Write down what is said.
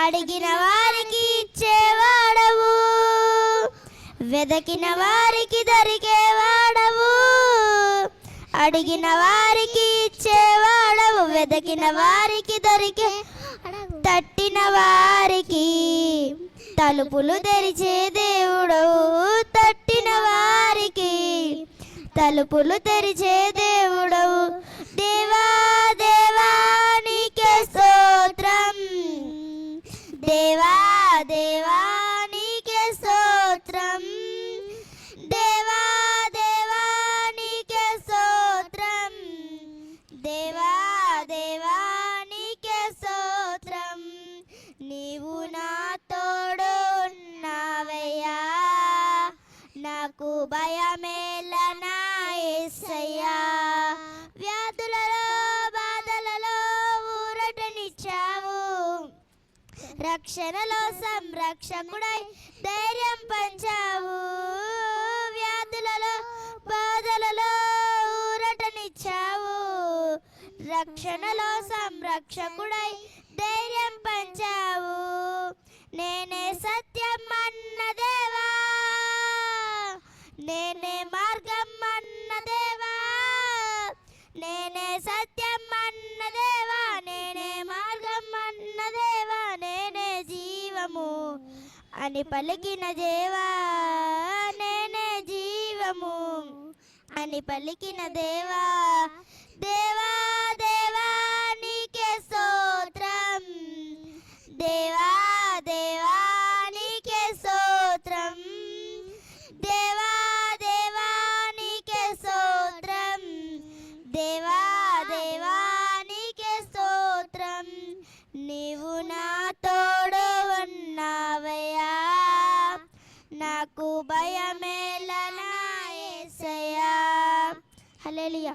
అడిగిన వారికి ఇచ్చేవాడవు, వెదకిన వారికి దొరికేవాడవు. అడిగిన వారికి ఇచ్చేవాడవు, వెదకిన వారికి దొరికే, తట్టిన వారికి తలుపులు తెరిచే దేవుడవు. తట్టిన వారికి తలుపులు తెరిచే దేవుడవు. దేవా దేవా నీకే స్తోత్రం, దేవా దేవా నీకే స్తోత్రం, దేవా దేవా నీకే స్తోత్రం, దేవా దేవా నీకే స్తోత్రం. నీవు నా తోడు ఉన్నావయ్యా, నాకు భయమేలనా యేసయ్యా. వ్యాధులలో బాధలలో ఊరటనిచ్చావు, రక్షణలో సంరక్షకుడై ధైర్యం పంచావు. వ్యాధులలో బాధలలో ఊరటనిచ్చావు, రక్షణలో సంరక్షకుడై ధైర్యం పంచావు. నేనే సత్యం అన్న దేవా, నేనే మార్గం అన్న దేవా, నేనే సత్యం అన్న దేవా, నేనే మార్గం అన్న దేవా, నేనే జీవము అని పలికిన దేవా, నేనే జీవము అని పలికిన దేవా. దేవా దేవా నీకే స్తోత్రం, దేవా దేవా నీకే స్తోత్రం, దేవా దేవా నీకే స్తోత్రం, దేవా దేవా నీకే స్తోత్రం. నీవు నా తోడు ఉన్నావయ్యా, నాకు భయమేలనా యేసయ్యా. హల్లెలూయా.